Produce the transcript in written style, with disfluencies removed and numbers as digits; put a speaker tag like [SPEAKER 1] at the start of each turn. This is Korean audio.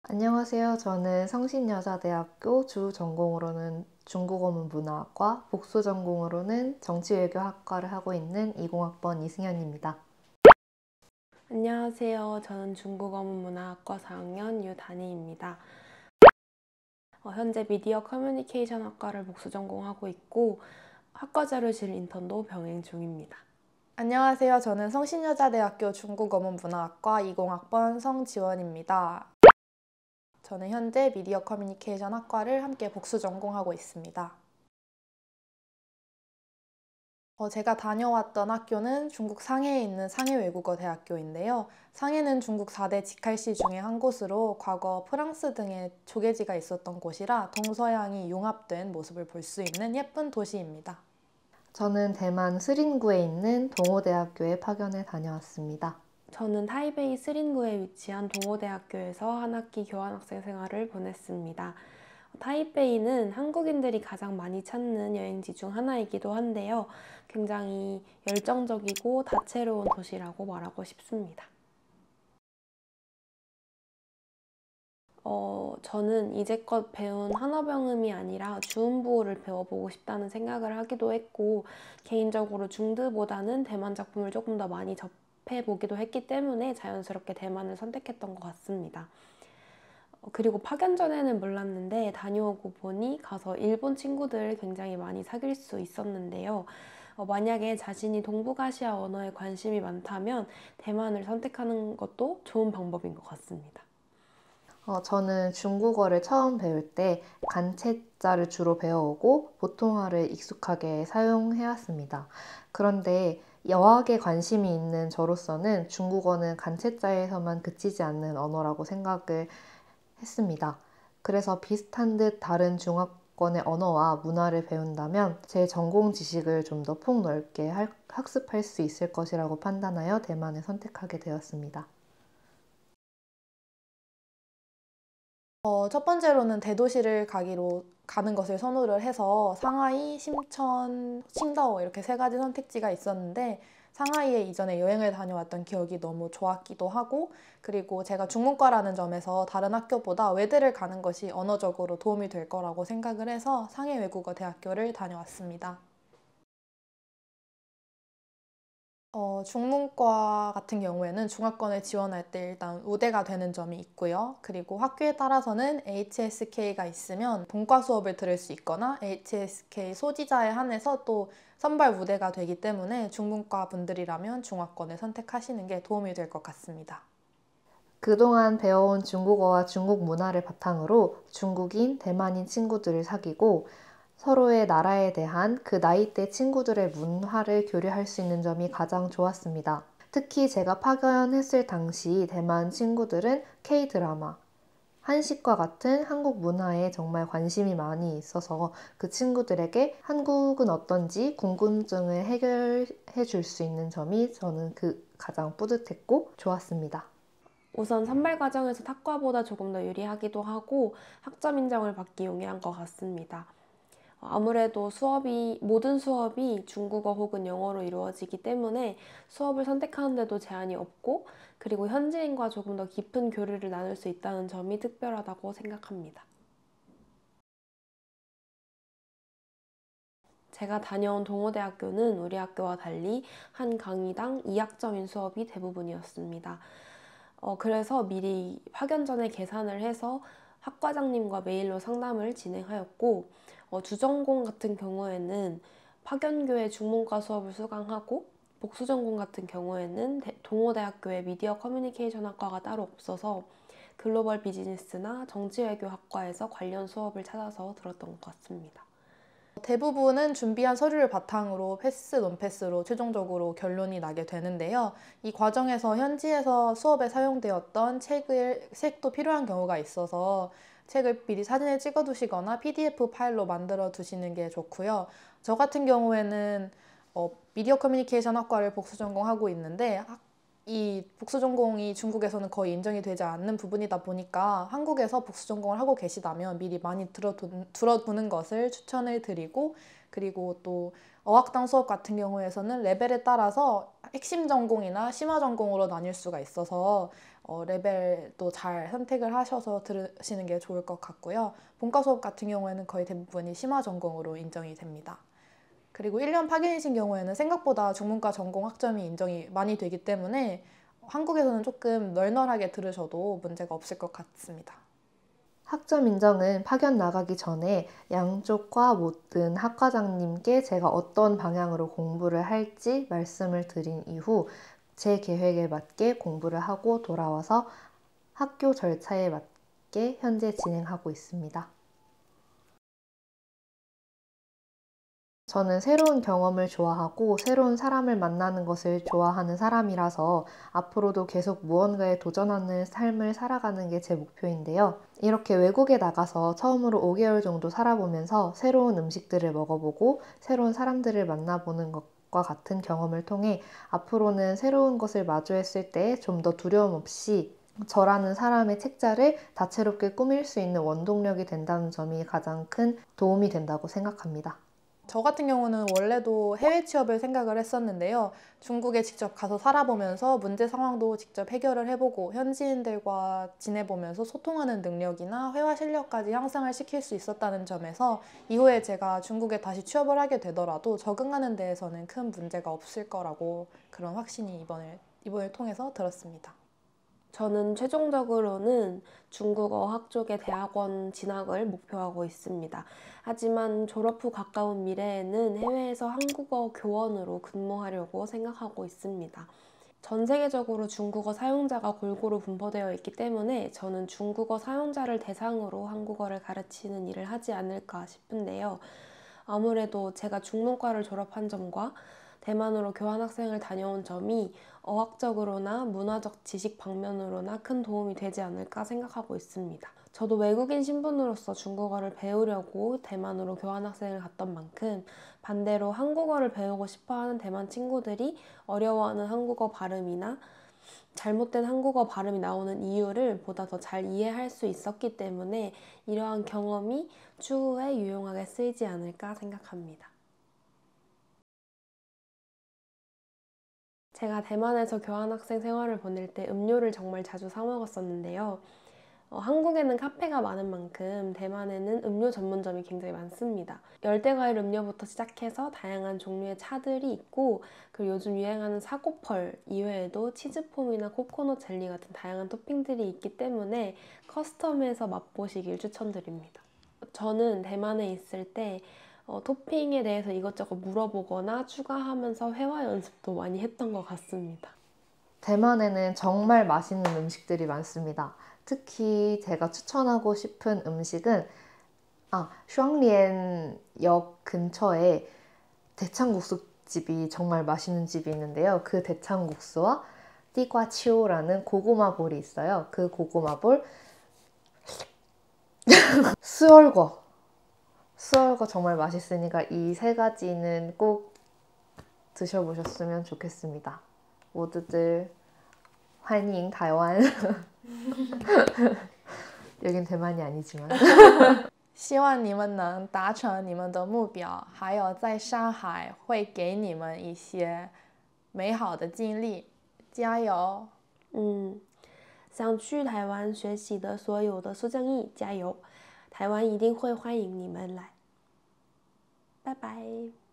[SPEAKER 1] 안녕하세요. 저는 성신여자대학교 주 전공으로는 중국어문 문화학과, 복수 전공으로는 정치외교학과를 하고 있는 20학번 이승현입니다.
[SPEAKER 2] 안녕하세요. 저는 중국어문문화학과 4학년 유다니입니다. 현재 미디어 커뮤니케이션 학과를 복수 전공하고 있고 학과 자료실 인턴도 병행 중입니다.
[SPEAKER 3] 안녕하세요. 저는 성신여자대학교 중국어문문화학과 20학번 성지원입니다. 저는 현재 미디어 커뮤니케이션 학과를 함께 복수 전공하고 있습니다. 제가 다녀왔던 학교는 중국 상해에 있는 상해외국어대학교인데요. 상해는 중국 4대 직할시 중에 한 곳으로 과거 프랑스 등의 조개지가 있었던 곳이라 동서양이 융합된 모습을 볼 수 있는 예쁜 도시입니다.
[SPEAKER 1] 저는 대만 스린구에 있는 동호대학교에 파견을 다녀왔습니다.
[SPEAKER 2] 저는 타이베이 스린구에 위치한 동호대학교에서 한 학기 교환학생 생활을 보냈습니다. 타이베이는 한국인들이 가장 많이 찾는 여행지 중 하나이기도 한데요. 굉장히 열정적이고 다채로운 도시라고 말하고 싶습니다. 저는 이제껏 배운 한어병음이 아니라 주음부호를 배워보고 싶다는 생각을 하기도 했고, 개인적으로 중드보다는 대만 작품을 조금 더 많이 접해보기도 했기 때문에 자연스럽게 대만을 선택했던 것 같습니다. 그리고 파견 전에는 몰랐는데 다녀오고 보니 가서 일본 친구들 굉장히 많이 사귈 수 있었는데요. 만약에 자신이 동북아시아 언어에 관심이 많다면 대만을 선택하는 것도 좋은 방법인 것 같습니다.
[SPEAKER 1] 저는 중국어를 처음 배울 때 간체자를 주로 배워오고 보통어를 익숙하게 사용해왔습니다. 그런데 여학에 관심이 있는 저로서는 중국어는 간체자에서만 그치지 않는 언어라고 생각을 했습니다. 그래서 비슷한 듯 다른 중화권의 언어와 문화를 배운다면 제 전공 지식을 좀 더 폭넓게 학습할 수 있을 것이라고 판단하여 대만을 선택하게 되었습니다.
[SPEAKER 3] 첫 번째로는 대도시를 가는 것을 선호를 해서 상하이, 심천, 칭다오 이렇게 세 가지 선택지가 있었는데 상하이에 이전에 여행을 다녀왔던 기억이 너무 좋았기도 하고 그리고 제가 중문과라는 점에서 다른 학교보다 외대를 가는 것이 언어적으로 도움이 될 거라고 생각을 해서 상해외국어대학교를 다녀왔습니다. 중문과 같은 경우에는 중화권을 지원할 때 일단 우대가 되는 점이 있고요. 그리고 학교에 따라서는 HSK가 있으면 본과 수업을 들을 수 있거나 HSK 소지자에 한해서 또 선발 우대가 되기 때문에 중문과 분들이라면 중화권을 선택하시는 게 도움이 될 것 같습니다.
[SPEAKER 1] 그동안 배워온 중국어와 중국 문화를 바탕으로 중국인, 대만인 친구들을 사귀고 서로의 나라에 대한 그 나이대 친구들의 문화를 교류할 수 있는 점이 가장 좋았습니다. 특히 제가 파견했을 당시 대만 친구들은 K-드라마, 한식과 같은 한국 문화에 정말 관심이 많이 있어서 그 친구들에게 한국은 어떤지 궁금증을 해결해 줄 수 있는 점이 저는 가장 뿌듯했고 좋았습니다.
[SPEAKER 2] 우선 선발 과정에서 탁과보다 조금 더 유리하기도 하고 학점 인정을 받기 용이한 것 같습니다. 아무래도 모든 수업이 중국어 혹은 영어로 이루어지기 때문에 수업을 선택하는 데도 제한이 없고 그리고 현지인과 조금 더 깊은 교류를 나눌 수 있다는 점이 특별하다고 생각합니다. 제가 다녀온 동호대학교는 우리 학교와 달리 한 강의당 2학점인 수업이 대부분이었습니다. 그래서 미리 파견 전에 계산을 해서 학과장님과 메일로 상담을 진행하였고 주전공 같은 경우에는 파견교회 중문과 수업을 수강하고 복수전공 같은 경우에는 동호대학교의 미디어 커뮤니케이션 학과가 따로 없어서 글로벌 비즈니스나 정치외교학과에서 관련 수업을 찾아서 들었던 것 같습니다.
[SPEAKER 3] 대부분은 준비한 서류를 바탕으로 패스, 논패스로 최종적으로 결론이 나게 되는데요. 이 과정에서 현지에서 수업에 사용되었던 책도 필요한 경우가 있어서 책을 미리 사진을 찍어 두시거나 PDF 파일로 만들어 두시는 게 좋고요. 저 같은 경우에는 미디어 커뮤니케이션 학과를 복수 전공하고 있는데 이 복수 전공이 중국에서는 거의 인정이 되지 않는 부분이다 보니까 한국에서 복수 전공을 하고 계시다면 미리 많이 들어두는 것을 추천을 드리고 그리고 또 어학당 수업 같은 경우에서는 레벨에 따라서 핵심 전공이나 심화 전공으로 나뉠 수가 있어서 레벨도 잘 선택을 하셔서 들으시는 게 좋을 것 같고요. 본과 수업 같은 경우에는 거의 대부분이 심화 전공으로 인정이 됩니다. 그리고 1년 파견이신 경우에는 생각보다 중문과 전공 학점이 인정이 많이 되기 때문에 한국에서는 조금 널널하게 들으셔도 문제가 없을 것 같습니다.
[SPEAKER 1] 학점 인정은 파견 나가기 전에 양쪽 과 모든 학과장님께 제가 어떤 방향으로 공부를 할지 말씀을 드린 이후 제 계획에 맞게 공부를 하고 돌아와서 학교 절차에 맞게 현재 진행하고 있습니다. 저는 새로운 경험을 좋아하고 새로운 사람을 만나는 것을 좋아하는 사람이라서 앞으로도 계속 무언가에 도전하는 삶을 살아가는 게 제 목표인데요. 이렇게 외국에 나가서 처음으로 5개월 정도 살아보면서 새로운 음식들을 먹어보고 새로운 사람들을 만나보는 것과 같은 경험을 통해 앞으로는 새로운 것을 마주했을 때 좀 더 두려움 없이 저라는 사람의 책자를 다채롭게 꾸밀 수 있는 원동력이 된다는 점이 가장 큰 도움이 된다고 생각합니다.
[SPEAKER 3] 저 같은 경우는 원래도 해외 취업을 생각을 했었는데요. 중국에 직접 가서 살아보면서 문제 상황도 직접 해결을 해보고 현지인들과 지내보면서 소통하는 능력이나 회화 실력까지 향상을 시킬 수 있었다는 점에서 이후에 제가 중국에 다시 취업을 하게 되더라도 적응하는 데에서는 큰 문제가 없을 거라고 그런 확신이 이번을 통해서 들었습니다.
[SPEAKER 2] 저는 최종적으로는 중국어학 쪽의 대학원 진학을 목표하고 있습니다. 하지만 졸업 후 가까운 미래에는 해외에서 한국어 교원으로 근무하려고 생각하고 있습니다. 전 세계적으로 중국어 사용자가 골고루 분포되어 있기 때문에 저는 중국어 사용자를 대상으로 한국어를 가르치는 일을 하지 않을까 싶은데요. 아무래도 제가 중문과를 졸업한 점과 대만으로 교환학생을 다녀온 점이 어학적으로나 문화적 지식 방면으로나 큰 도움이 되지 않을까 생각하고 있습니다. 저도 외국인 신분으로서 중국어를 배우려고 대만으로 교환학생을 갔던 만큼 반대로 한국어를 배우고 싶어하는 대만 친구들이 어려워하는 한국어 발음이나 잘못된 한국어 발음이 나오는 이유를 보다 더 잘 이해할 수 있었기 때문에 이러한 경험이 추후에 유용하게 쓰이지 않을까 생각합니다. 제가 대만에서 교환학생 생활을 보낼 때 음료를 정말 자주 사 먹었었는데요. 한국에는 카페가 많은 만큼 대만에는 음료 전문점이 굉장히 많습니다. 열대과일 음료부터 시작해서 다양한 종류의 차들이 있고 그리고 요즘 유행하는 사고펄 이외에도 치즈폼이나 코코넛 젤리 같은 다양한 토핑들이 있기 때문에 커스텀해서 맛보시길 추천드립니다. 저는 대만에 있을 때 토핑에 대해서 이것저것 물어보거나 추가하면서 회화 연습도 많이 했던 것 같습니다.
[SPEAKER 1] 대만에는 정말 맛있는 음식들이 많습니다. 특히 제가 추천하고 싶은 음식은 슈앙리엔역 근처에 대창국수 집이 정말 맛있는 집이 있는데요. 그 대창국수와 띠과치오라는 고구마 볼이 있어요. 그 고구마 볼 스얼거 정말 맛있으니까 이 세 가지는 꼭 드셔보셨으면 좋겠습니다. 모두들 환영台湾 여긴 대만이 아니지만
[SPEAKER 3] 希望你们能达成你们的目标，还有在上海会给你们一些美好的经历，加油！
[SPEAKER 2] 想去台湾学习的所有的苏江毅，加油！台湾一定会欢迎你们来。拜拜。